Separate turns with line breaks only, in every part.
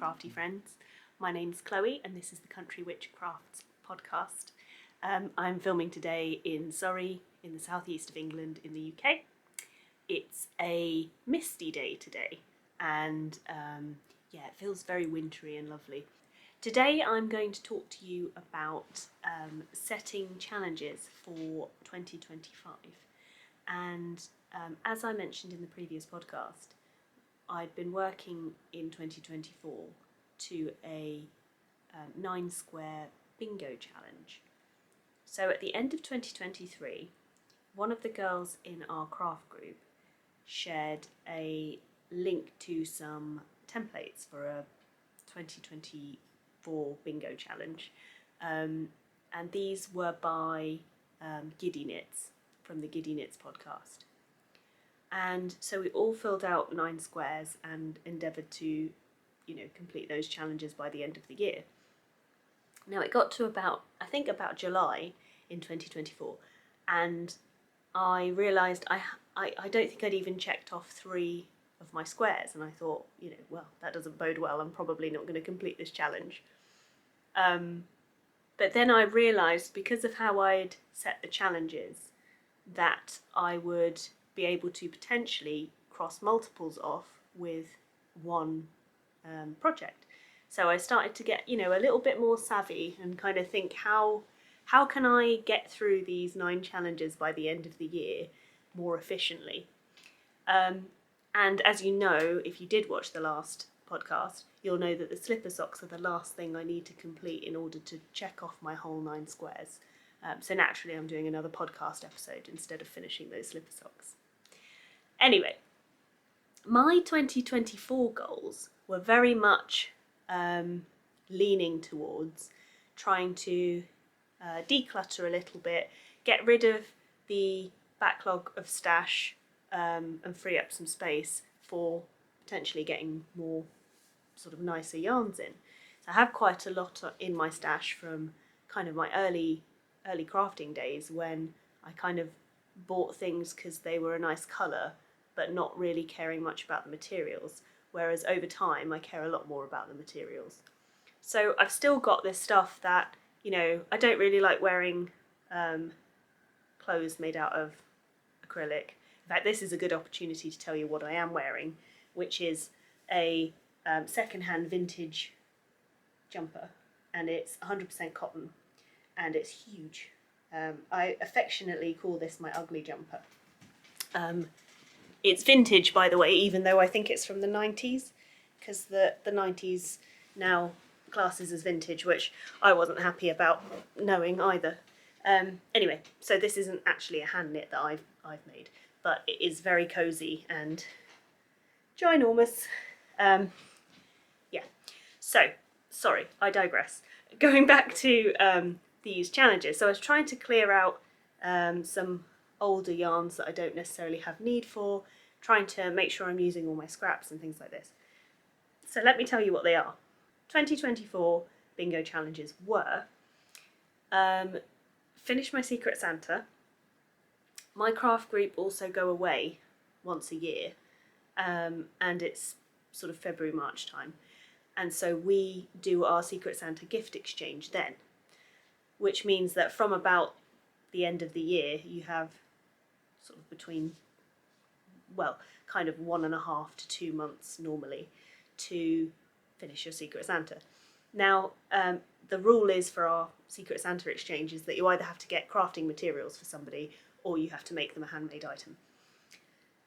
crafty friends. My name's Chloe and this is the Country Witch Crafts podcast. I'm filming today in Surrey, in the southeast of England in the UK. It's a misty day today and it feels very wintry and lovely. Today I'm going to talk to you about setting challenges for 2025. And as I mentioned in the previous podcast, I'd been working in 2024 to a 9 square bingo challenge. So at the end of 2023, one of the girls in our craft group shared a link to some templates for a 2024 bingo challenge. And these were by Giddy Knits from the Giddy Knits podcast. And so we all filled out 9 squares and endeavoured to, complete those challenges by the end of the year. Now it got to about July in 2024, and I realised I don't think I'd even checked off 3 of my squares, and I thought, that doesn't bode well. I'm probably not going to complete this challenge. But then I realised, because of how I'd set the challenges, that I would be able to potentially cross multiples off with one project. So I started to get, a little bit more savvy and kind of think, how can I get through these 9 challenges by the end of the year more efficiently? And as you know, if you did watch the last podcast, you'll know that the slipper socks are the last thing I need to complete in order to check off my whole 9 squares. So naturally I'm doing another podcast episode instead of finishing those slipper socks. Anyway, my 2024 goals were very much leaning towards trying to declutter a little bit, get rid of the backlog of stash and free up some space for potentially getting more sort of nicer yarns in. So I have quite a lot in my stash from kind of my early crafting days, when I kind of bought things because they were a nice colour but not really caring much about the materials, whereas over time I care a lot more about the materials. So I've still got this stuff that, I don't really like wearing clothes made out of acrylic. In fact, this is a good opportunity to tell you what I am wearing, which is a second-hand vintage jumper, and it's 100% cotton, and it's huge. I affectionately call this my ugly jumper. It's vintage, by the way, even though I think it's from the 90s, because the 90s now classes as vintage, which I wasn't happy about knowing either. Anyway, so this isn't actually a hand knit that I've made, but it is very cosy and ginormous. So, sorry, I digress. Going back to these challenges, so I was trying to clear out some older yarns that I don't necessarily have need for, trying to make sure I'm using all my scraps and things like this. So let me tell you what they are. 2024 bingo challenges were finish my Secret Santa. My craft group also go away once a year, and it's sort of February, March time. And so we do our Secret Santa gift exchange then, which means that from about the end of the year, you have sort of between, kind of 1.5 to 2 months normally to finish your Secret Santa. Now, the rule is for our Secret Santa exchange is that you either have to get crafting materials for somebody or you have to make them a handmade item.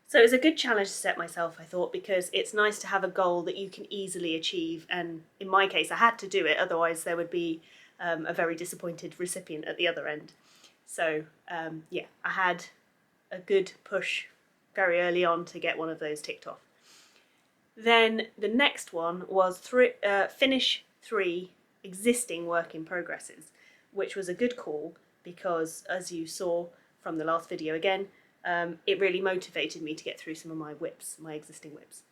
So it's a good challenge to set myself, I thought, because it's nice to have a goal that you can easily achieve. And in my case, I had to do it, otherwise there would be a very disappointed recipient at the other end. So I had a good push very early on to get one of those ticked off. Then the next one was finish 3 existing work in progresses, which was a good call because, as you saw from the last video again, it really motivated me to get through some of my existing whips.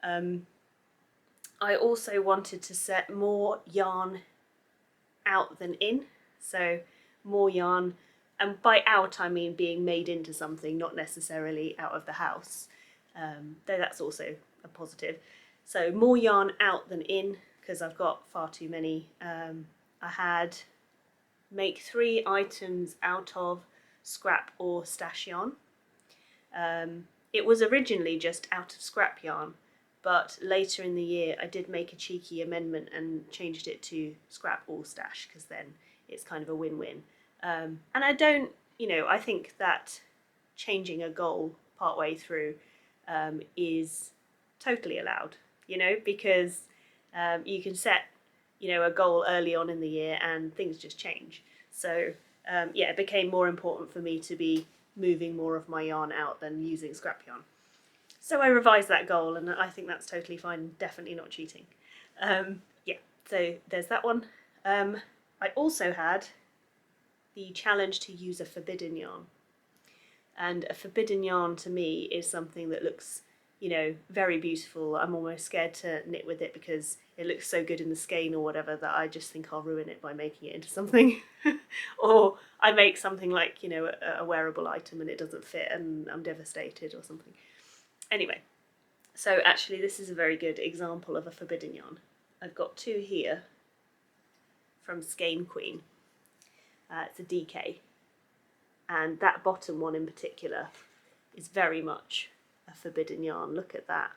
I also wanted to set more yarn out than in, so more yarn, and by out I mean being made into something, not necessarily out of the house, though that's also a positive. So more yarn out than in, because I've got far too many. I had make 3 items out of scrap or stash yarn. It was originally just out of scrap yarn, but later in the year I did make a cheeky amendment and changed it to scrap or stash, because then it's kind of a win-win. And I don't, I think that changing a goal partway through is totally allowed, because you can set, a goal early on in the year and things just change. So it became more important for me to be moving more of my yarn out than using scrap yarn. So I revised that goal, and I think that's totally fine, definitely not cheating. So there's that one. I also had the challenge to use a forbidden yarn. And a forbidden yarn to me is something that looks, very beautiful. I'm almost scared to knit with it because it looks so good in the skein or whatever that I just think I'll ruin it by making it into something. Or I make something like, a wearable item and it doesn't fit and I'm devastated or something. Anyway, so actually this is a very good example of a forbidden yarn. I've got 2 here from Skein Queen. It's a DK. And that bottom one in particular is very much a forbidden yarn. Look at that.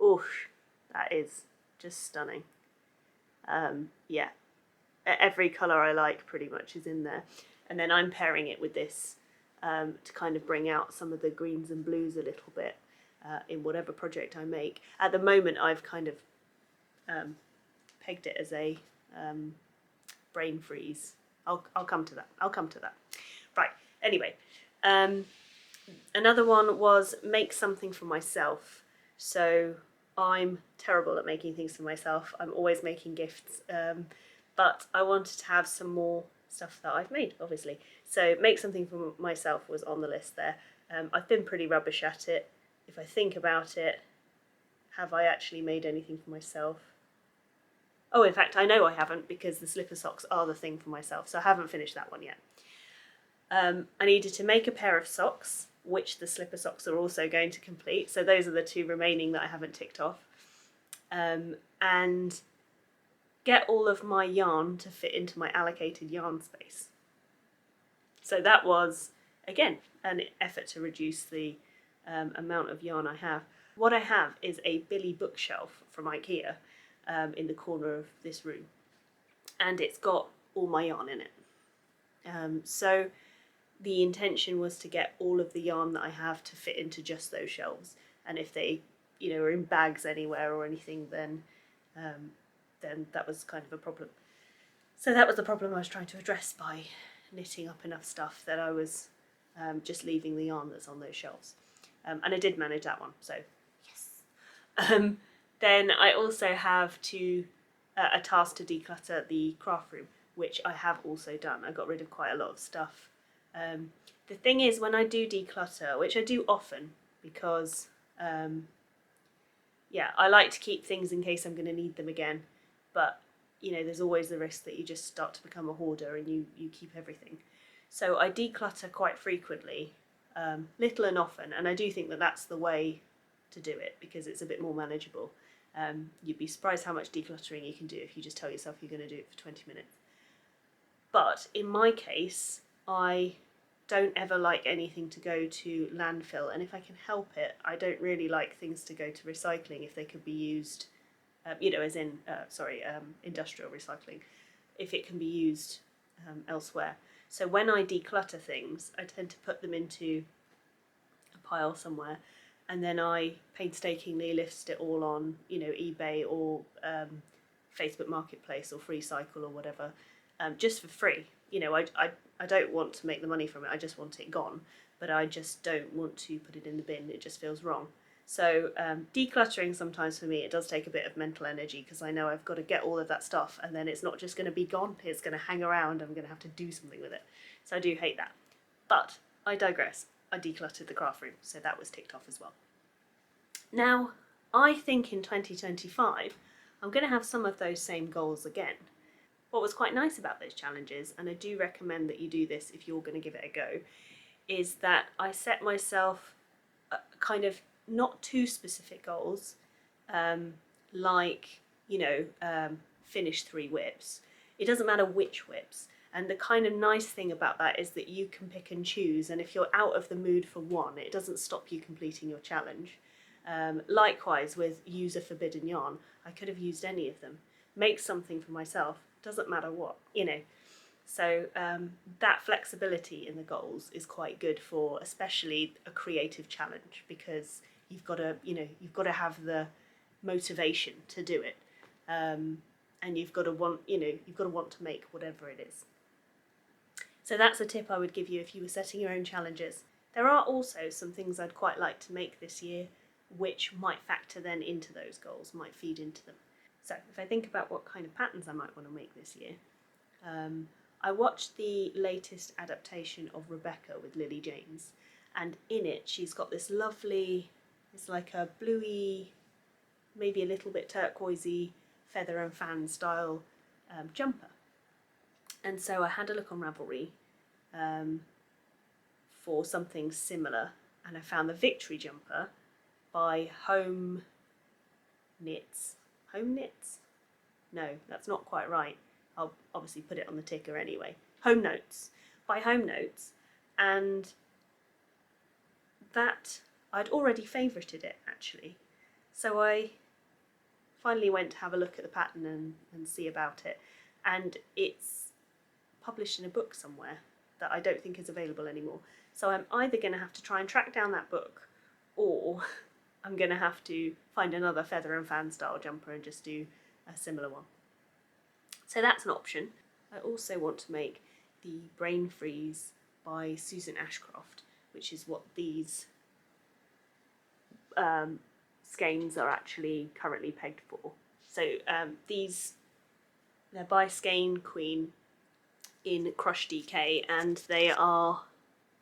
Oof, that is just stunning. Every colour I like pretty much is in there. And then I'm pairing it with this to kind of bring out some of the greens and blues a little bit in whatever project I make. At the moment I've kind of pegged it as a brain freeze. I'll come to that. Right. Anyway, another one was make something for myself. So I'm terrible at making things for myself. I'm always making gifts, but I wanted to have some more stuff that I've made, obviously. So make something for myself was on the list there. I've been pretty rubbish at it. If I think about it, have I actually made anything for myself? Oh, in fact, I know I haven't, because the slipper socks are the thing for myself, so I haven't finished that one yet. I needed to make a pair of socks, which the slipper socks are also going to complete. So those are the 2 remaining that I haven't ticked off. And get all of my yarn to fit into my allocated yarn space. So that was, again, an effort to reduce the amount of yarn I have. What I have is a Billy bookshelf from IKEA in the corner of this room. And it's got all my yarn in it. So the intention was to get all of the yarn that I have to fit into just those shelves, and if they, are in bags anywhere or anything, then that was kind of a problem. So that was the problem I was trying to address by knitting up enough stuff that I was just leaving the yarn that's on those shelves, and I did manage that one. So yes. Then I also have a task to declutter the craft room, which I have also done. I got rid of quite a lot of stuff. The thing is, when I do declutter, which I do often, because I like to keep things in case I'm going to need them again, but there's always the risk that you just start to become a hoarder and you keep everything. So I declutter quite frequently, little and often, and I do think that that's the way to do it, because it's a bit more manageable. You'd be surprised how much decluttering you can do if you just tell yourself you're going to do it for 20 minutes. But in my case, I don't ever like anything to go to landfill, and if I can help it, I don't really like things to go to recycling if they could be used, industrial recycling, if it can be used elsewhere. So when I declutter things, I tend to put them into a pile somewhere, and then I painstakingly list it all on, eBay or Facebook Marketplace or Freecycle or whatever, just for free. I don't want to make the money from it, I just want it gone, but I just don't want to put it in the bin, it just feels wrong. So decluttering sometimes for me, it does take a bit of mental energy, because I know I've got to get all of that stuff, and then it's not just going to be gone, it's going to hang around, I'm going to have to do something with it. So I do hate that. But I digress. I decluttered the craft room, so that was ticked off as well. Now, I think in 2025, I'm going to have some of those same goals again. What was quite nice about those challenges, and I do recommend that you do this if you're going to give it a go, is that I set myself kind of not too specific goals, like, finish 3 whips. It doesn't matter which whips. And the kind of nice thing about that is that you can pick and choose, and if you're out of the mood for one, it doesn't stop you completing your challenge. Likewise with use a forbidden yarn, I could have used any of them. Make something for myself, doesn't matter what, So that flexibility in the goals is quite good for especially a creative challenge, because you've got to have the motivation to do it, and you've got to want to make whatever it is. So that's a tip I would give you if you were setting your own challenges. There are also some things I'd quite like to make this year, which might factor then into those goals, might feed into them. So if I think about what kind of patterns I might want to make this year, I watched the latest adaptation of Rebecca with Lily James, and in it she's got this lovely, it's like a bluey, maybe a little bit turquoisey, feather and fan style jumper. And so I had a look on Ravelry for something similar, and I found the Victory jumper by Home Knits? No, that's not quite right. I'll obviously put it on the ticker anyway. Home Notes, by Home Notes, and that I'd already favourited it actually. So I finally went to have a look at the pattern and see about it, and it's published in a book somewhere that I don't think is available anymore. So I'm either going to have to try and track down that book, or I'm going to have to find another feather and fan style jumper and just do a similar one. So that's an option. I also want to make the Brain Frieze by Susan Ashcroft, which is what these skeins are actually currently pegged for. So they're by Skein Queen in Crush DK, and they are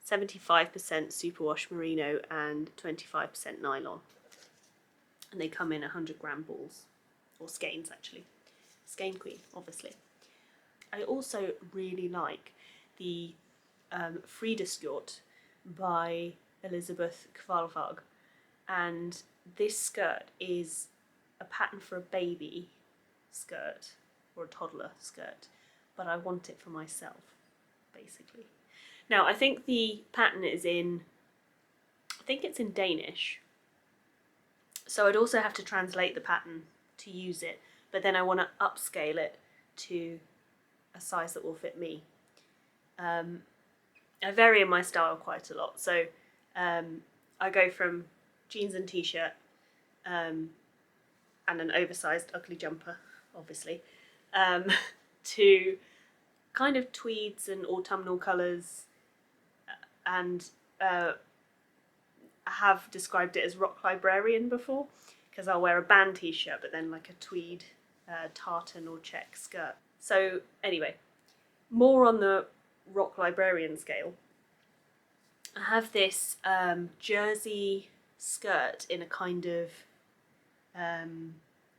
75% superwash merino and 25% nylon. And they come in 100 gram balls, or skeins actually. Skein Queen, obviously. I also really like the Fridaskjørt by Elisabeth Kvalvaag, and this skirt is a pattern for a baby skirt or a toddler skirt, but I want it for myself, basically. Now, I think the pattern is in Danish, so I'd also have to translate the pattern to use it, but then I want to upscale it to a size that will fit me. I vary in my style quite a lot, so I go from jeans and t-shirt and an oversized ugly jumper, obviously, to kind of tweeds and autumnal colours, and I have described it as rock librarian before, because I'll wear a band t-shirt but then like a tweed tartan or check skirt. So anyway, more on the rock librarian scale, I have this jersey skirt in a kind of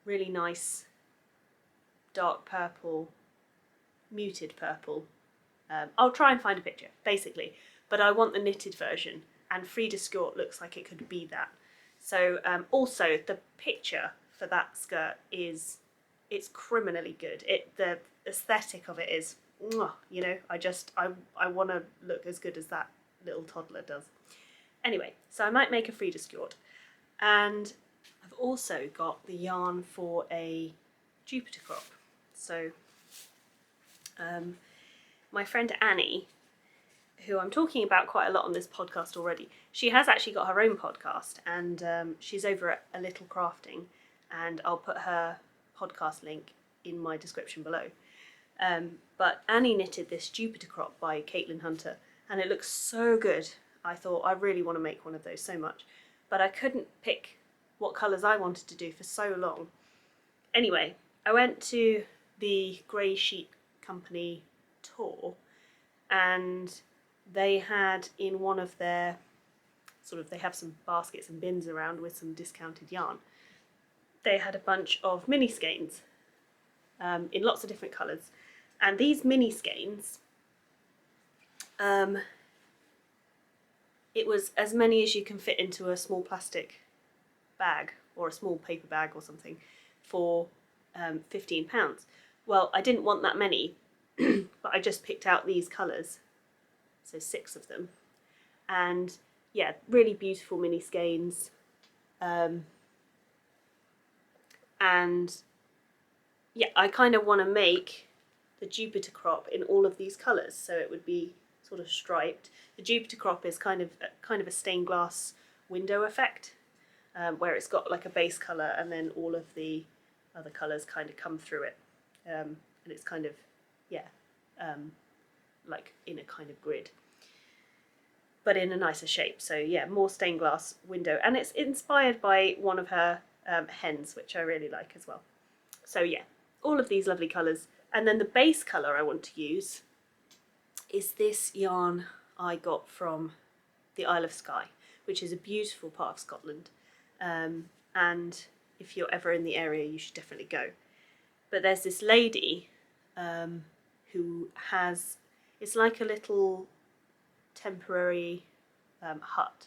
really nice dark purple, muted purple. I'll try and find a picture, basically, but I want the knitted version, and Fridaskjørt looks like it could be that. So also the picture for that skirt it's criminally good. The aesthetic of it is, I want to look as good as that little toddler does. Anyway, so I might make a Fridaskjørt, and I've also got the yarn for a Jupiter crop. So my friend Annie, who I'm talking about quite a lot on this podcast already, she has actually got her own podcast, and she's over at A Little Crafting, and I'll put her podcast link in my description below. But Annie knitted this Jupiter crop by Caitlin Hunter, and it looks so good. I thought I really want to make one of those so much, but I couldn't pick what colours I wanted to do for so long. Anyway, I went to the Grey Sheep Company tour, and they had in one of their they have some baskets and bins around with some discounted yarn. They had a bunch of mini skeins in lots of different colours, and these mini skeins, it was as many as you can fit into a small plastic bag or a small paper bag or something for £15. Well, I didn't want that many, but I just picked out these colours, so 6 of them, and yeah, really beautiful mini skeins, and yeah, I kind of want to make the Jupiter crop in all of these colours, so it would be sort of striped. The Jupiter crop is kind of a stained glass window effect, where it's got like a base colour and then all of the other colours kind of come through it, and it's kind of, yeah, like in a kind of grid, but in a nicer shape. So yeah, more stained glass window, and it's inspired by one of her hens, which I really like as well. So yeah, all of these lovely colours. And then the base colour I want to use is this yarn I got from the Isle of Skye, which is a beautiful part of Scotland, and if you're ever in the area you should definitely go. But there's this lady who has, it's like a little temporary hut,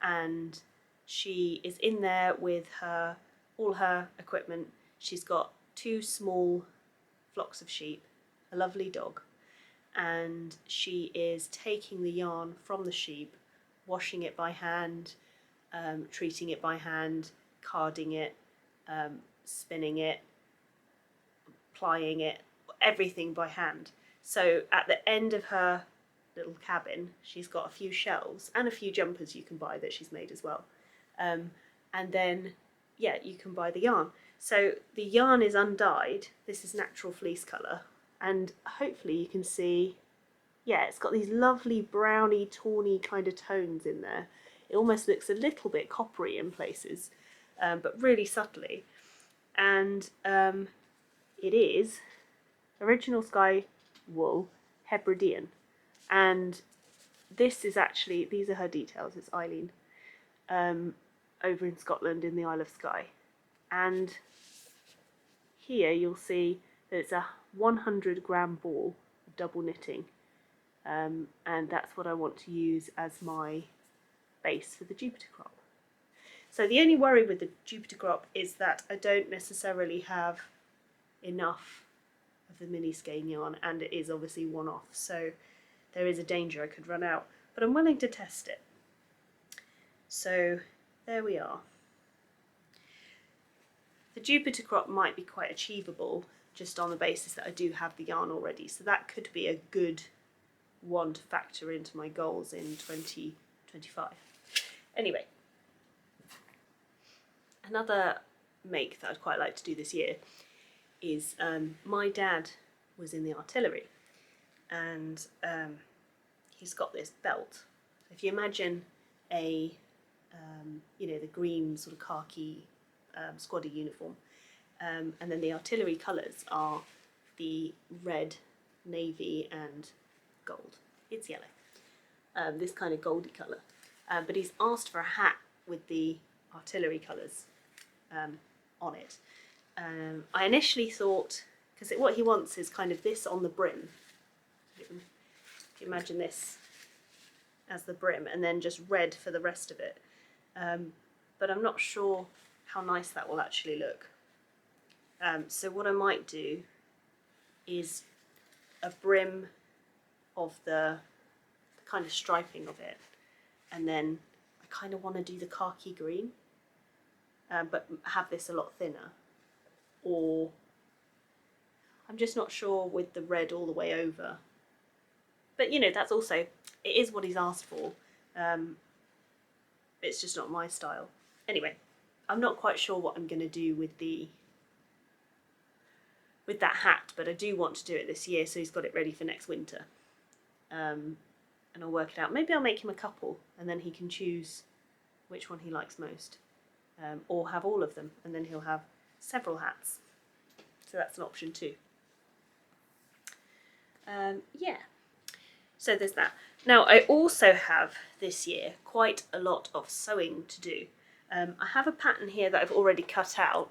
and she is in there with all her equipment. She's got 2 small flocks of sheep, a lovely dog, and she is taking the yarn from the sheep, washing it by hand, treating it by hand, carding it, spinning it, plying it, everything by hand. So at the end of her little cabin, she's got a few shelves and a few jumpers you can buy that she's made as well. And then, yeah, you can buy the yarn. So the yarn is undyed. This is natural fleece colour, and hopefully you can see, yeah, it's got these lovely browny, tawny kind of tones in there. It almost looks a little bit coppery in places, but really subtly. And it is original Skye wool, Hebridean. And this is actually, these are her details, it's Eileen, over in Scotland in the Isle of Skye. And here you'll see that it's a 100-gram ball of double knitting, and that's what I want to use as my base for the Jupiter crop. So the only worry with the Jupiter crop is that I don't necessarily have enough of the mini skein yarn, and it is obviously one-off, so there is a danger I could run out, but I'm willing to test it. So there we are. The Jupiter crop might be quite achievable just on the basis that I do have the yarn already, so that could be a good one to factor into my goals in 2025. Anyway, another make that I'd quite like to do this year is, my dad was in the artillery, and he's got this belt. If you imagine a, the green sort of khaki squaddy uniform, and then the artillery colours are the red, navy and gold. It's yellow, this kind of goldy colour, but he's asked for a hat with the artillery colours on it. I initially thought, because what he wants is kind of this on the brim. If you imagine this as the brim, and then just red for the rest of it, but I'm not sure how nice that will actually look. So what I might do is a brim of the kind of striping of it, and then I kind of want to do the khaki green, but have this a lot thinner, or I'm just not sure with the red all the way over. But that's also, it is what he's asked for. It's just not my style. Anyway, I'm not quite sure what I'm going to do with that hat, but I do want to do it this year, so he's got it ready for next winter. And I'll work it out. Maybe I'll make him a couple, and then he can choose which one he likes most, or have all of them, and then he'll have several hats. So that's an option too. Yeah. So there's that. Now I also have this year quite a lot of sewing to do. I have a pattern here that I've already cut out.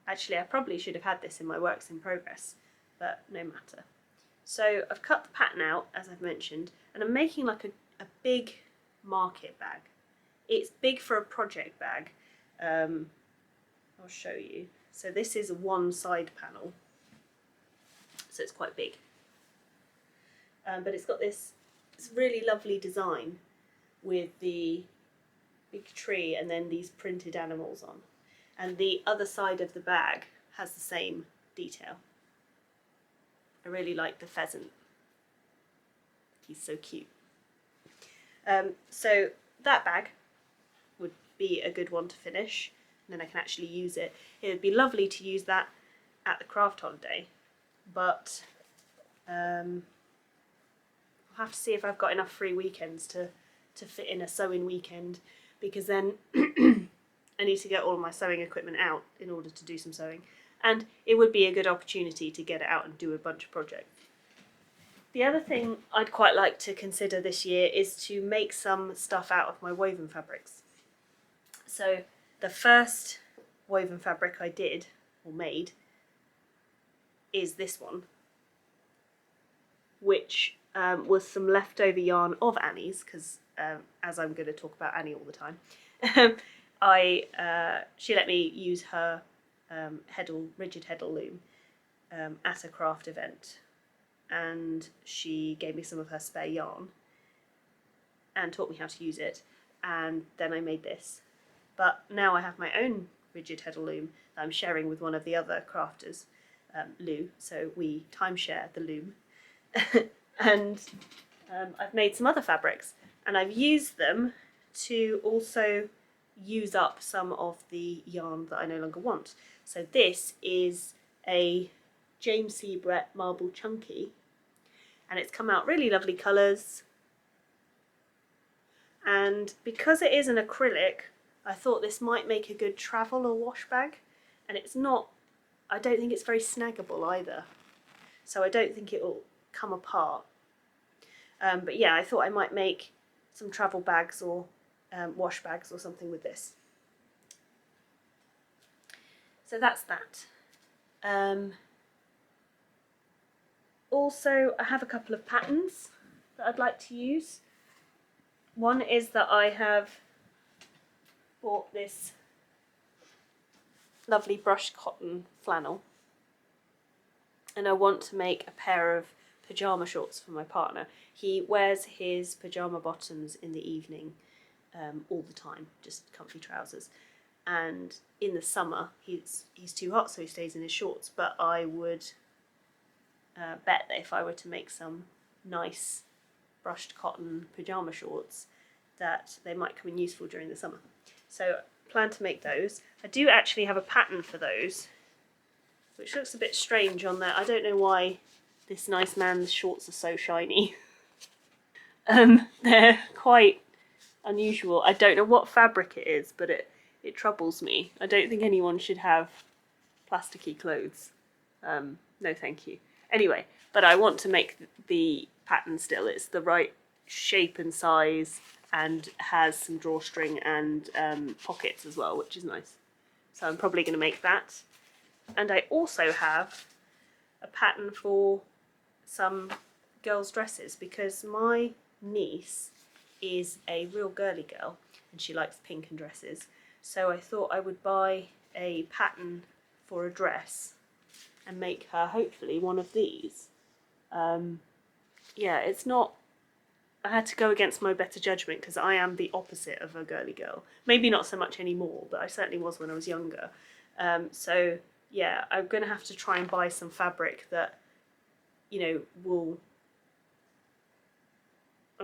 Actually, I probably should have had this in my works in progress, but no matter. So I've cut the pattern out, as I've mentioned, and I'm making like a big market bag. It's big for a project bag. I'll show you. So this is one side panel, so it's quite big. But it's got this really lovely design with the big tree and then these printed animals on. And the other side of the bag has the same detail. I really like the pheasant. He's so cute. So that bag would be a good one to finish, and then I can actually use it. It would be lovely to use that at the craft holiday, but I'll have to see if I've got enough free weekends to fit in a sewing weekend, because then I need to get all of my sewing equipment out in order to do some sewing, and it would be a good opportunity to get it out and do a bunch of projects. The other thing I'd quite like to consider this year is to make some stuff out of my woven fabrics. So the first woven fabric I did, or made, is this one, which was some leftover yarn of Annie's, because as I'm going to talk about Annie all the time, she let me use her rigid heddle loom at a craft event, and she gave me some of her spare yarn and taught me how to use it, and then I made this. But now I have my own rigid heddle loom that I'm sharing with one of the other crafters, Lou, so we timeshare the loom. And I've made some other fabrics, and I've used them to also use up some of the yarn that I no longer want. So this is a James C. Brett Marble Chunky, and it's come out really lovely colours. And because it is an acrylic, I thought this might make a good travel or wash bag, and it's not, I don't think it's very snaggable either, so I don't think it will come apart. But yeah, I thought I might make some travel bags or wash bags or something with this. So that's that. Also, I have a couple of patterns that I'd like to use. One is that I have bought this lovely brushed cotton flannel, and I want to make a pair of pyjama shorts for my partner. He wears his pyjama bottoms in the evening all the time, just comfy trousers, and in the summer he's too hot, so he stays in his shorts. But I would bet that if I were to make some nice brushed cotton pyjama shorts, that they might come in useful during the summer. So I plan to make those. I do actually have a pattern for those, which looks a bit strange on there. I don't know why this nice man's shorts are so shiny. They're quite unusual. I don't know what fabric it is, but it troubles me. I don't think anyone should have plasticky clothes. No thank you. Anyway, but I want to make the pattern still. It's the right shape and size, and has some drawstring and pockets as well, which is nice. So I'm probably going to make that. And I also have a pattern for some girls' dresses, because my niece is a real girly girl and she likes pink and dresses. So I thought I would buy a pattern for a dress and make her hopefully one of these. Yeah, it's not, I had to go against my better judgment, because I am the opposite of a girly girl. Maybe not so much anymore, but I certainly was when I was younger. So yeah, I'm going to have to try and buy some fabric that, I'm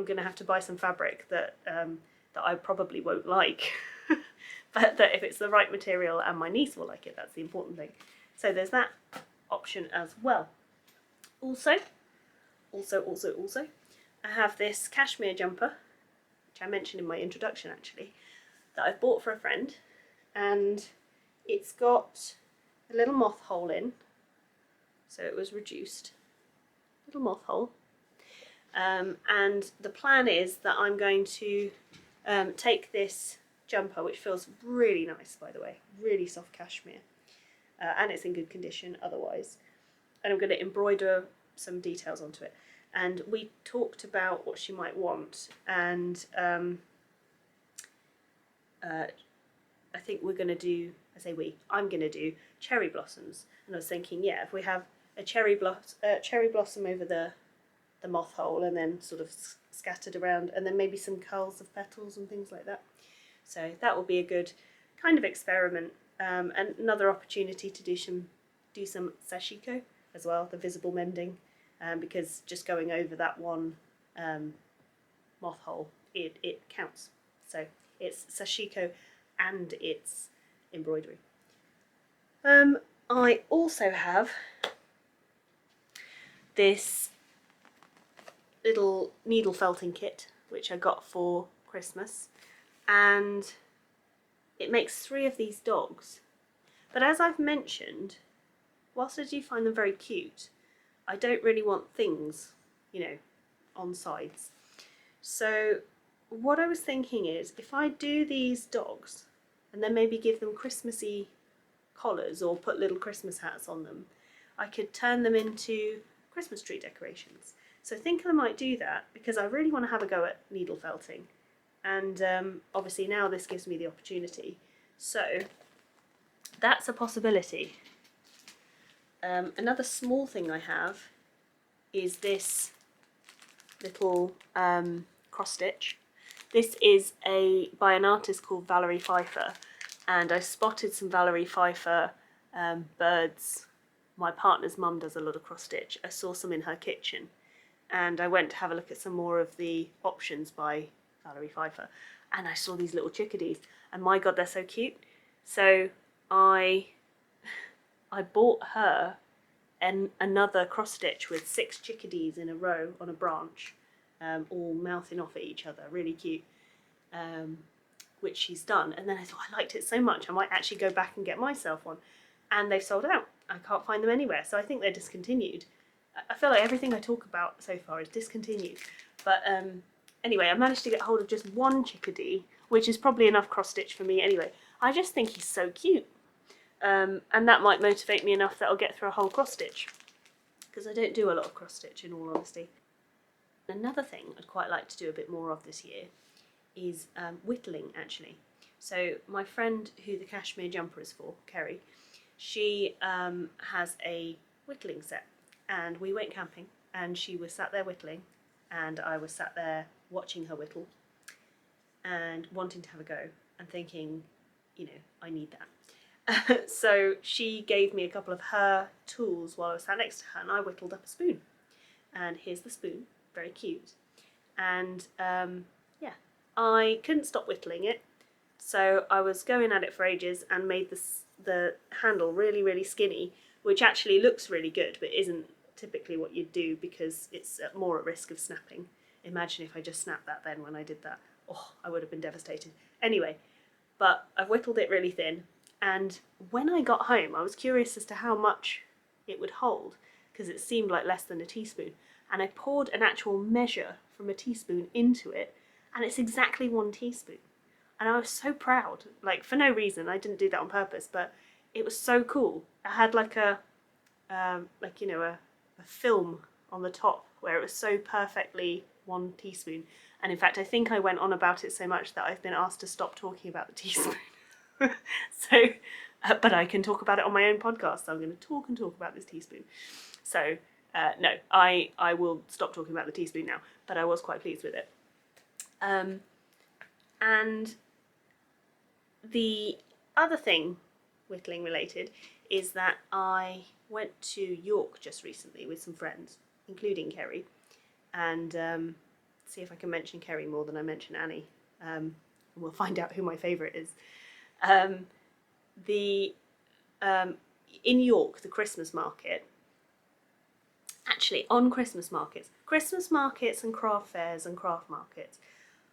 going to have to buy some fabric that I probably won't like, but that if it's the right material and my niece will like it, that's the important thing. So there's that option as well. Also, I have this cashmere jumper, which I mentioned in my introduction actually, that I've bought for a friend, and it's got a little moth hole in, so it was reduced, little moth hole. And the plan is that I'm going to take this jumper, which feels really nice, by the way, really soft cashmere, and it's in good condition otherwise, and I'm going to embroider some details onto it. And we talked about what she might want, and I think we're going to do I'm going to do cherry blossoms. And I was thinking, yeah, if we have a cherry blossom over the moth hole and then sort of scattered around, and then maybe some curls of petals and things like that. So that will be a good kind of experiment, and another opportunity to do some sashiko as well, the visible mending, because just going over that one moth hole, it counts. So it's sashiko and it's embroidery. I also have this little needle felting kit which I got for Christmas, and it makes 3 of these dogs. But as I've mentioned, whilst I do find them very cute, I don't really want things, on sides. So what I was thinking is, if I do these dogs and then maybe give them Christmassy collars or put little Christmas hats on them, I could turn them into Christmas tree decorations. So I think I might do that because I really want to have a go at needle felting, and obviously now this gives me the opportunity. So that's a possibility. Another small thing I have is this little cross stitch. This is by an artist called Valerie Pfeiffer, and I spotted some Valerie Pfeiffer birds. My partner's mum does a lot of cross stitch. I saw some in her kitchen, and I went to have a look at some more of the options by Valerie Pfeiffer, and I saw these little chickadees, and my God, they're so cute. So I bought her another cross stitch with 6 chickadees in a row on a branch, all mouthing off at each other, really cute, which she's done. And then I thought I liked it so much I might actually go back and get myself one, and they've sold out. I can't find them anywhere, so I think they're discontinued. I feel like everything I talk about so far is discontinued. But anyway, I managed to get hold of just 1 chickadee, which is probably enough cross stitch for me anyway. I just think he's so cute. And that might motivate me enough that I'll get through a whole cross stitch, because I don't do a lot of cross stitch, in all honesty. Another thing I'd quite like to do a bit more of this year is whittling, actually. So my friend who the cashmere jumper is for, Kerry, she has a whittling set, and we went camping and she was sat there whittling and I was sat there watching her whittle and wanting to have a go and thinking, I need that. So she gave me a couple of her tools while I was sat next to her, and I whittled up a spoon. And here's the spoon, very cute. And I couldn't stop whittling it, so I was going at it for ages and made the handle really, really skinny, which actually looks really good, but isn't typically what you'd do because it's more at risk of snapping. Imagine if I just snapped that then when I did that. Oh, I would have been devastated. Anyway, but I've whittled it really thin, and when I got home I was curious as to how much it would hold, because it seemed like less than a teaspoon, and I poured an actual measure from a teaspoon into it, and it's exactly 1 teaspoon. And I was so proud, like for no reason. I didn't do that on purpose, but it was so cool. I had like a film on the top where it was so perfectly 1 teaspoon. And in fact, I think I went on about it so much that I've been asked to stop talking about the teaspoon. But I can talk about it on my own podcast. So I'm going to talk about this teaspoon. So no, I will stop talking about the teaspoon now. But I was quite pleased with it. And the other thing, whittling related, is that I went to York just recently with some friends, including Kerry, and see if I can mention Kerry more than I mention Annie, and we'll find out who my favourite is. In York, the Christmas market, actually on Christmas markets and craft fairs and craft markets,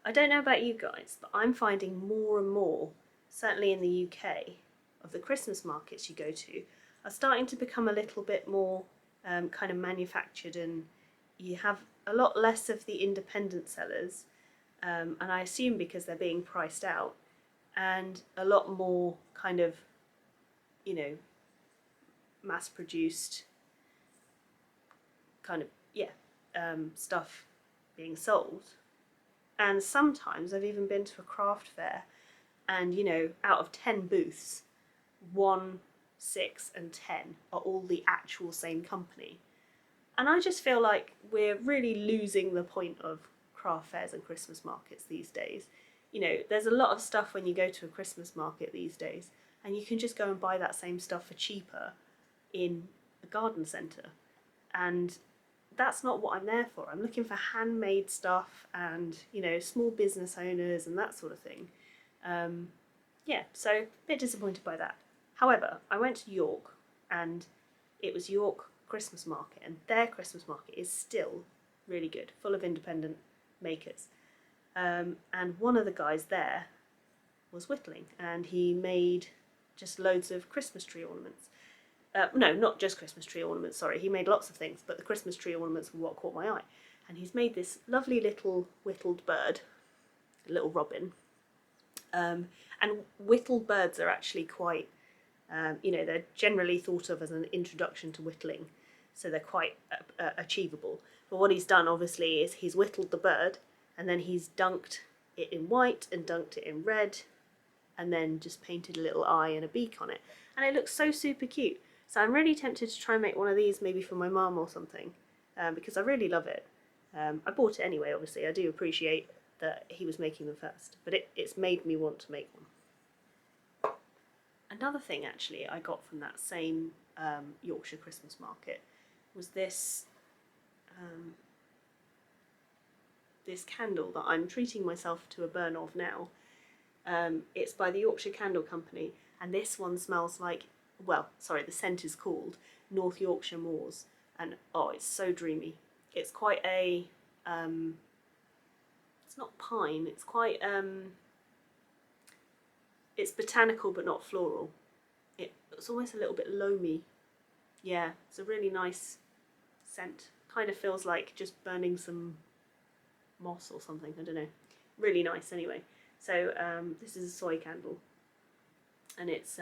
I don't know about you guys, but I'm finding more and more, certainly in the UK, of the Christmas markets you go to are starting to become a little bit more kind of manufactured, and you have a lot less of the independent sellers, and I assume because they're being priced out, and a lot more kind of, mass-produced kind of, stuff being sold. And sometimes I've even been to a craft fair and, out of 10 booths, 1, 6 and 10 are all the actual same company. And I just feel like we're really losing the point of craft fairs and Christmas markets these days. You know, there's a lot of stuff when you go to a Christmas market these days, and you can just go and buy that same stuff for cheaper in a garden centre. And that's not what I'm there for. I'm looking for handmade stuff and, you know, small business owners and that sort of thing. So a bit disappointed by that. However, I went to York, and it was York Christmas market, and their Christmas market is still really good, full of independent makers. And one of the guys there was whittling, and he made just loads of Christmas tree ornaments. No, not just Christmas tree ornaments, sorry. He made lots of things, but the Christmas tree ornaments were what caught my eye. And he's made this lovely little whittled bird, a little robin. And whittled birds are actually quite, they're generally thought of as an introduction to whittling, so they're quite achievable. But what he's done, obviously, is he's whittled the bird, and then he's dunked it in white and dunked it in red, and then just painted a little eye and a beak on it. And it looks so super cute. So I'm really tempted to try and make one of these, maybe for my mum or something, because I really love it. I bought it anyway, obviously. I do appreciate that he was making them first, but it's made me want to make one. Another thing, actually, I got from that same Yorkshire Christmas market was this candle that I'm treating myself to a burn of now. It's by the Yorkshire Candle Company, and this one smells like, the scent is called North Yorkshire Moors, and it's so dreamy. It's quite a, it's not pine, it's quite, it's botanical but not floral. It's almost a little bit loamy. Yeah, it's a really nice scent. Kind of feels like just burning some moss or something, I don't know. Really nice anyway. So this is a soy candle, and it's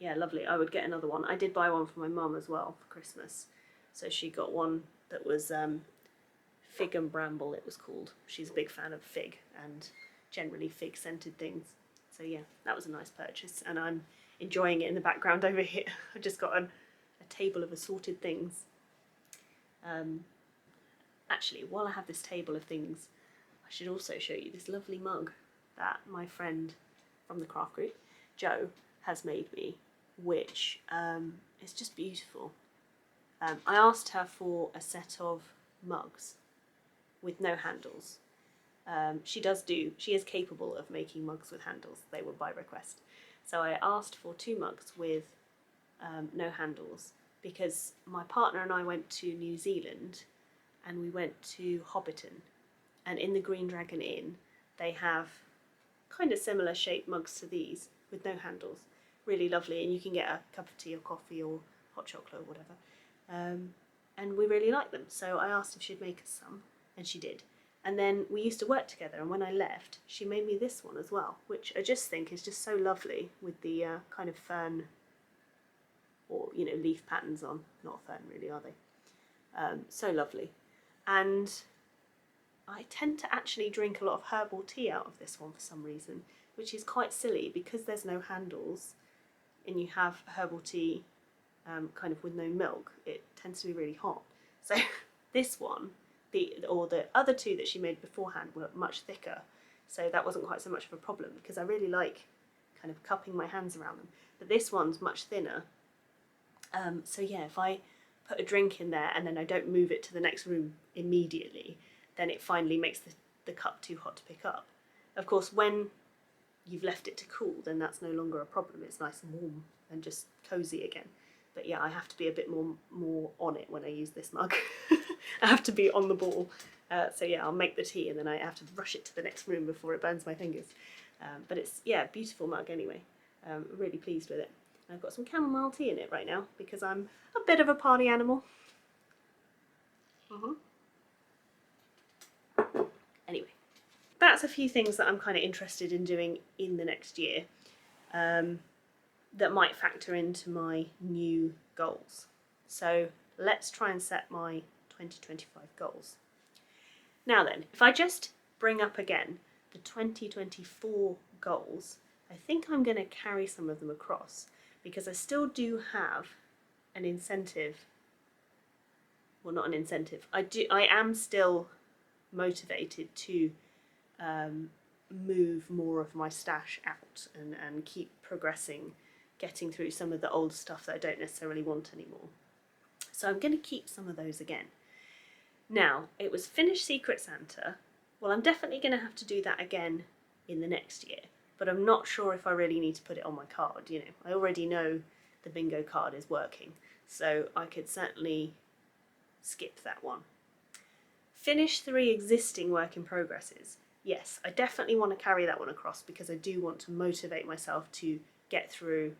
lovely. I would get another one. I did buy one for my mum as well for Christmas, so she got one that was fig and bramble, it was called. She's a big fan of fig and generally fig scented things, so yeah, that was a nice purchase, and I'm enjoying it in the background over here. I just got a table of assorted things. Actually, while I have this table of things, I should also show you this lovely mug that my friend from the craft group, Jo, has made me, which is just beautiful. I asked her for a set of mugs with no handles. She is capable of making mugs with handles. They were by request. So I asked for 2 mugs with no handles, because my partner and I went to New Zealand, and we went to Hobbiton, and in the Green Dragon Inn they have kind of similar shaped mugs to these with no handles. Really lovely, and you can get a cup of tea or coffee or hot chocolate or whatever. And we really liked them, so I asked if she'd make us some, and she did. And then we used to work together, and when I left, she made me this one as well, which I just think is just so lovely with the kind of fern or, leaf patterns on. Not fern really, are they? So lovely. And I tend to actually drink a lot of herbal tea out of this one for some reason, which is quite silly because there's no handles and you have herbal tea kind of with no milk. It tends to be really hot. So this one, the other 2 that she made beforehand were much thicker, so that wasn't quite so much of a problem because I really like kind of cupping my hands around them. But this one's much thinner. So yeah, if I put a drink in there and then I don't move it to the next room immediately, then it finally makes the cup too hot to pick up. Of course, when you've left it to cool, then that's no longer a problem. It's nice and warm and just cosy again. But yeah, I have to be a bit more on it when I use this mug. I have to be on the ball. So yeah, I'll make the tea and then I have to rush it to the next room before it burns my fingers. But it's, beautiful mug anyway. Really pleased with it. And I've got some chamomile tea in it right now because I'm a bit of a party animal. Anyway, that's a few things that I'm kind of interested in doing in the next year that might factor into my new goals. So let's try and set my 2025 goals. Now then, if I just bring up again the 2024 goals I think I'm going to carry some of them across because I still do have an incentive. Well, not an incentive. I am still motivated to move more of my stash out and keep progressing, getting through some of the old stuff that I don't necessarily want anymore. So I'm going to keep some of those again. Now, it was finish Secret Santa. Well, I'm definitely going to have to do that again in the next year, but I'm not sure if I really need to put it on my card. You know, I already know the bingo card is working, so I could certainly skip that one. Finish 3 existing work in progresses. Yes, I definitely want to carry that one across because I do want to motivate myself to get through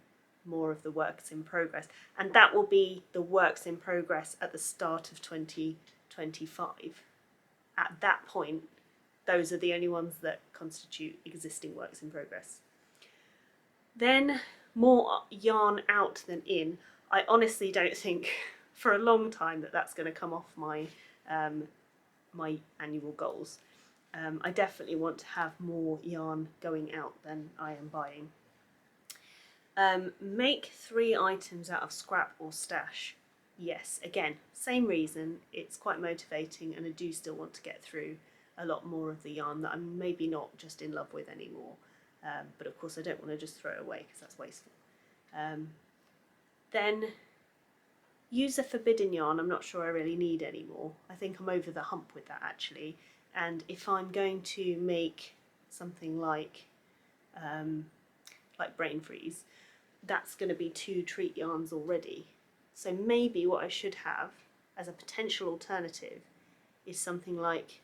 more of the works in progress, and that will be the works in progress at the start of 2025. At that point, those are the only ones that constitute existing works in progress. Then more yarn out than in. I honestly don't think for a long time that that's going to come off my my annual goals. I definitely want to have more yarn going out than I am buying. Make 3 items out of scrap or stash. Yes, again, same reason. It's quite motivating, and I do still want to get through a lot more of the yarn that I'm maybe not just in love with anymore. But of course I don't want to just throw it away because that's wasteful. Then use a forbidden yarn. I'm not sure I really need anymore. I think I'm over the hump with that actually. And if I'm going to make something like Brain Frieze, that's going to be 2 treat yarns already. So maybe what I should have as a potential alternative is something like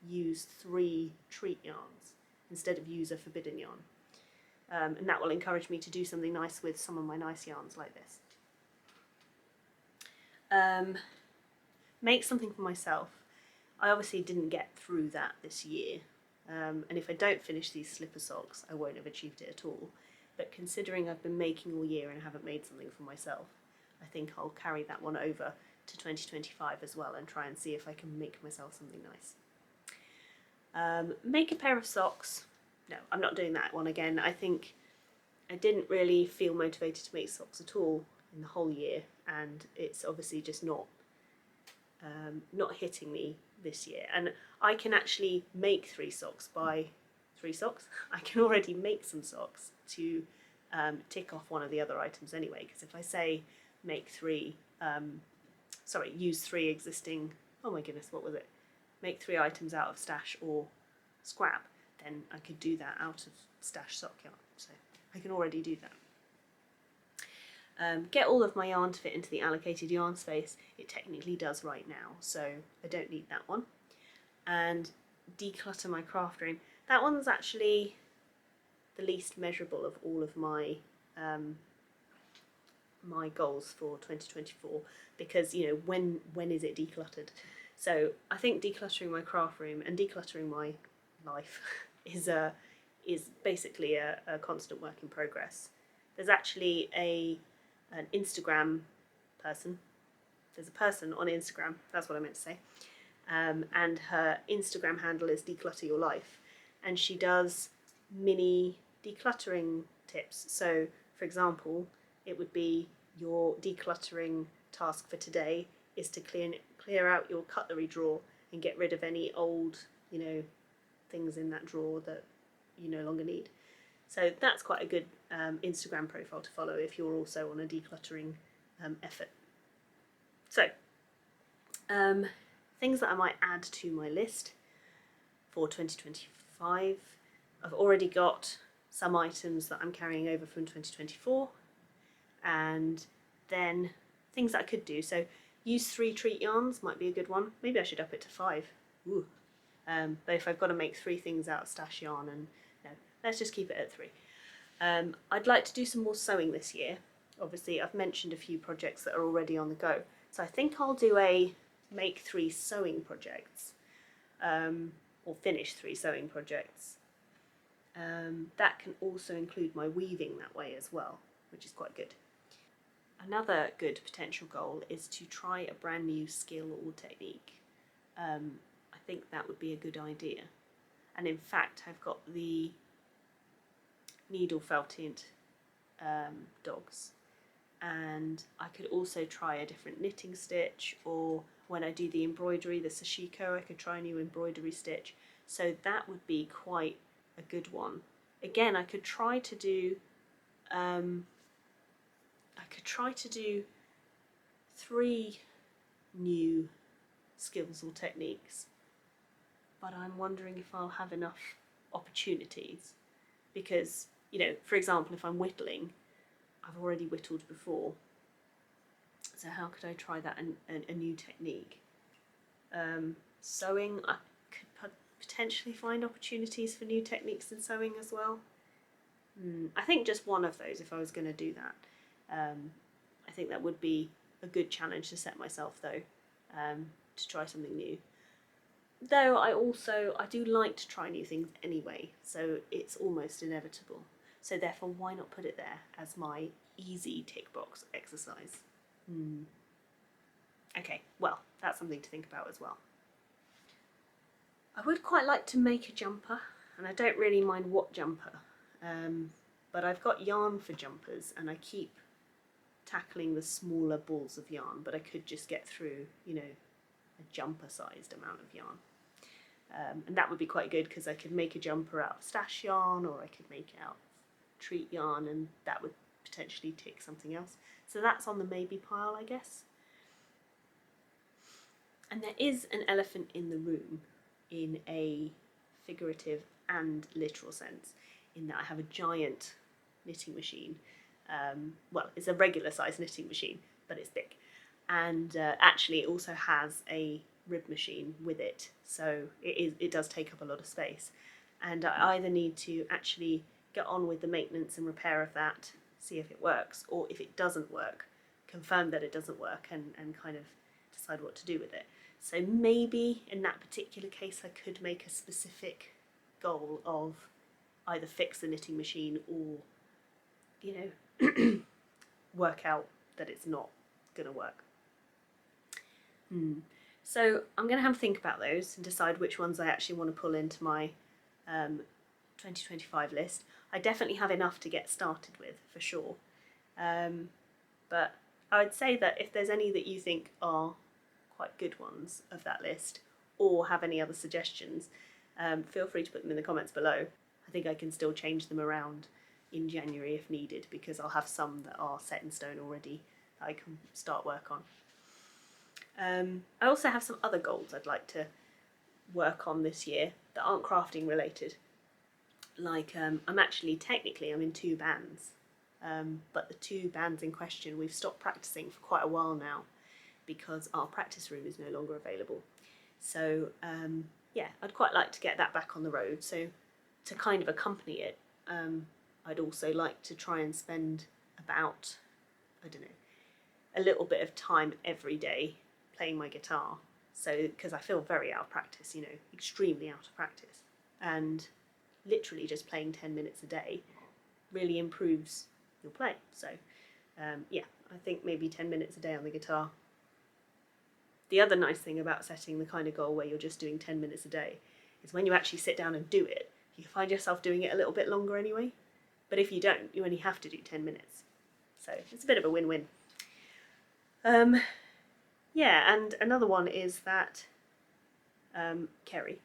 use 3 treat yarns instead of use a forbidden yarn. And that will encourage me to do something nice with some of my nice yarns like this. Make something for myself. I obviously didn't get through that this year, and if I don't finish these slipper socks I won't have achieved it at all, but considering I've been making all year and haven't made something for myself, I think I'll carry that one over to 2025 as well and try and see if I can make myself something nice. Make a pair of socks. No, I'm not doing that one again. I think I didn't really feel motivated to make socks at all in the whole year, and it's obviously just not hitting me this year. And I can actually make 3 socks by 3 socks. I can already make some socks to tick off one of the other items anyway, because if I say use 3 existing, oh my goodness, what was it? Make 3 items out of stash or scrap, then I could do that out of stash sock yarn. So I can already do that. Get all of my yarn to fit into the allocated yarn space. It technically does right now, so I don't need that one. And declutter my craft room. That one's actually the least measurable of all of my my goals for 2024, because you know, when is it decluttered? So I think decluttering my craft room and decluttering my life is basically a constant work in progress. There's actually an Instagram person. There's a person on Instagram, that's what I meant to say, and her Instagram handle is Declutter Your Life, and she does mini decluttering tips. So for example, it would be your decluttering task for today is to clear out your cutlery drawer and get rid of any old, things in that drawer that you no longer need. So that's quite a good Instagram profile to follow if you're also on a decluttering effort. So, things that I might add to my list for 2025. I've already got some items that I'm carrying over from 2024, and then things that I could do. So use 3 treat yarns might be a good one. Maybe I should up it to 5. Ooh. But if I've got to make 3 things out of stash yarn, and no, let's just keep it at 3. I'd like to do some more sewing this year. Obviously, I've mentioned a few projects that are already on the go. So I think I'll do a make 3 sewing projects, or finish 3 sewing projects. That can also include my weaving that way as well, which is quite good. Another good potential goal is to try a brand new skill or technique. I think that would be a good idea. And in fact, I've got the needle felted dogs. And I could also try a different knitting stitch, or when I do the embroidery, the sashiko, I could try a new embroidery stitch. So that would be quite a good one. Again, I could try to do 3 new skills or techniques, but I'm wondering if I'll have enough opportunities, because, you know, for example, if I'm whittling, I've already whittled before, so how could I try that a new technique? Sewing, I could potentially find opportunities for new techniques in sewing as well. I think just one of those if I was going to do that. I think that would be a good challenge to set myself, though, to try something new. Though I do like to try new things anyway, so it's almost inevitable. So therefore, why not put it there as my easy tick box exercise? Okay, well, that's something to think about as well. I would quite like to make a jumper, and I don't really mind what jumper, but I've got yarn for jumpers, and I keep tackling the smaller balls of yarn, but I could just get through, you know, a jumper-sized amount of yarn. And that would be quite good, because I could make a jumper out of stash yarn, or I could make it out of treat yarn, and that would potentially tick something else. So that's on the maybe pile, I guess. And there is an elephant in the room in a figurative and literal sense, in that I have a giant knitting machine. Well, it's a regular size knitting machine, but it's big. And actually it also has a rib machine with it, so it does take up a lot of space. And I either need to actually get on with the maintenance and repair of that, see if it works, or if it doesn't work, confirm that it doesn't work and kind of decide what to do with it. So maybe in that particular case I could make a specific goal of either fix the knitting machine or, you know, work out that it's not going to work. So I'm going to have a think about those and decide which ones I actually want to pull into my 2025 list. I definitely have enough to get started with, for sure. But I would say that if there's any that you think are quite good ones of that list, or have any other suggestions, feel free to put them in the comments below. I think I can still change them around in January if needed, because I'll have some that are set in stone already that I can start work on. I also have some other goals I'd like to work on this year that aren't crafting related. Like, I'm in 2 bands, but the 2 bands in question we've stopped practicing for quite a while now, because our practice room is no longer available. So yeah, I'd quite like to get that back on the road. So to kind of accompany it, I'd also like to try and spend about, I don't know, a little bit of time every day playing my guitar. So, because I feel very out of practice, you know, extremely out of practice. And literally just playing 10 minutes a day really improves your play. So yeah, I think maybe 10 minutes a day on the guitar. The other nice thing about setting the kind of goal where you're just doing 10 minutes a day is when you actually sit down and do it, you find yourself doing it a little bit longer anyway. But if you don't, you only have to do 10 minutes. So it's a bit of a win-win. Yeah, and another one is that Kerry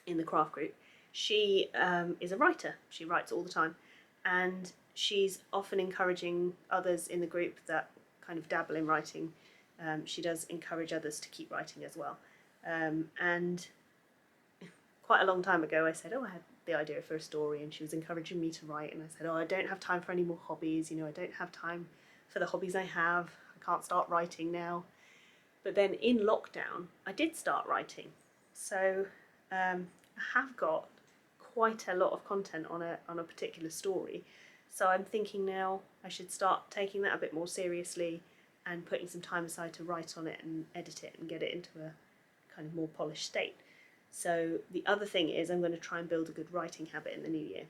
in the craft group, she is a writer. She writes all the time, and she's often encouraging others in the group that kind of dabble in writing. She does encourage others to keep writing as well. And quite a long time ago I said, I had the idea for a story, and she was encouraging me to write, and I said, I don't have time for any more hobbies, you know, I don't have time for the hobbies I have, I can't start writing now. But then in lockdown I did start writing, so I have got quite a lot of content on a particular story. So I'm thinking now I should start taking that a bit more seriously and putting some time aside to write on it and edit it and get it into a kind of more polished state. So the other thing is I'm going to try and build a good writing habit in the new year.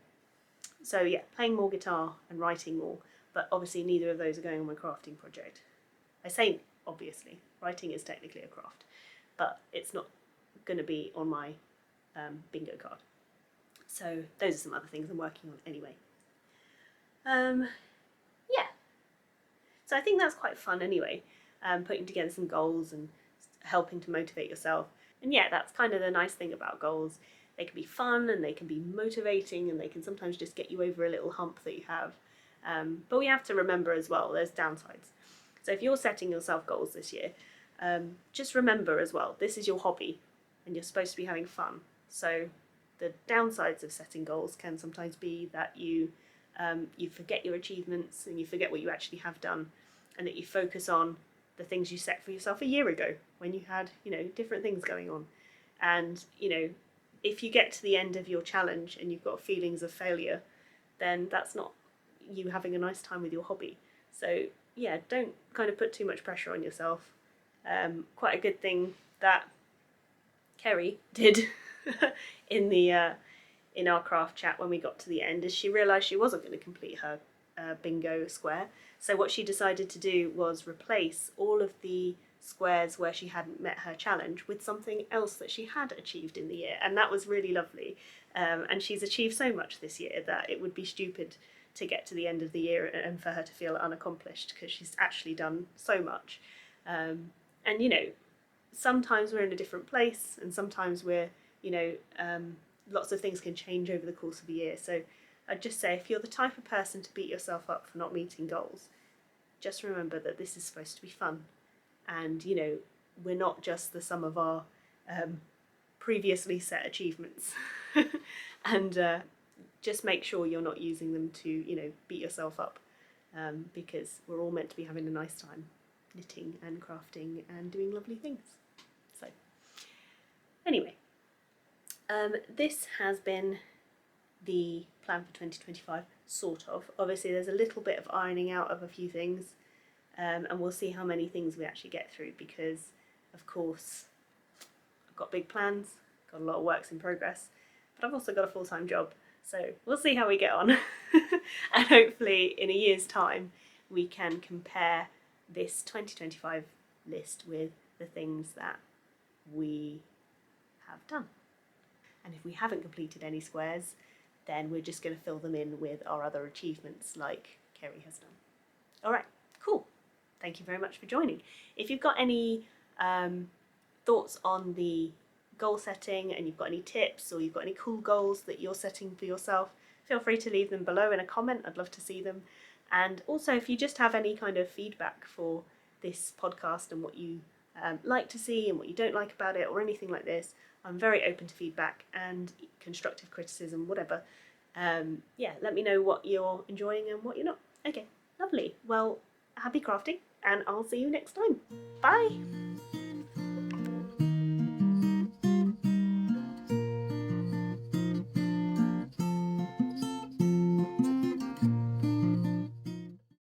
So yeah, playing more guitar and writing more, but obviously neither of those are going on my crafting project. I say obviously, writing is technically a craft, but it's not going to be on my bingo card. So those are some other things I'm working on anyway. Yeah. So I think that's quite fun anyway, putting together some goals and helping to motivate yourself. And yeah, that's kind of the nice thing about goals. They can be fun and they can be motivating and they can sometimes just get you over a little hump that you have. But we have to remember as well, there's downsides. So if you're setting yourself goals this year, just remember as well, this is your hobby and you're supposed to be having fun. So the downsides of setting goals can sometimes be that you forget your achievements and you forget what you actually have done, and that you focus on the things you set for yourself a year ago when you had, different things going on. And, if you get to the end of your challenge and you've got feelings of failure, then that's not you having a nice time with your hobby. So yeah, don't kind of put too much pressure on yourself. Quite a good thing that Kerry did in our craft chat when we got to the end is she realised she wasn't going to complete her bingo square. So what she decided to do was replace all of the squares where she hadn't met her challenge with something else that she had achieved in the year, and that was really lovely. And she's achieved so much this year that it would be stupid to get to the end of the year and for her to feel unaccomplished, because she's actually done so much. And sometimes we're in a different place, and sometimes we're lots of things can change over the course of a year. So I'd just say, if you're the type of person to beat yourself up for not meeting goals, just remember that this is supposed to be fun. And, we're not just the sum of our previously set achievements. And just make sure you're not using them to, beat yourself up, because we're all meant to be having a nice time knitting and crafting and doing lovely things. So, anyway, this has been the plan for 2025, sort of. Obviously, there's a little bit of ironing out of a few things. And we'll see how many things we actually get through, because, of course, I've got big plans, got a lot of works in progress, but I've also got a full-time job, so we'll see how we get on. And hopefully in a year's time we can compare this 2025 list with the things that we have done. And if we haven't completed any squares, then we're just going to fill them in with our other achievements like Kerry has done. Alright, cool. Thank you very much for joining. If you've got any thoughts on the goal setting, and you've got any tips, or you've got any cool goals that you're setting for yourself, feel free to leave them below in a comment. I'd love to see them. And also, if you just have any kind of feedback for this podcast and what you like to see and what you don't like about it, or anything like this, I'm very open to feedback and constructive criticism, whatever. Let me know what you're enjoying and what you're not. Okay, lovely. Well, happy crafting, and I'll see you next time. Bye!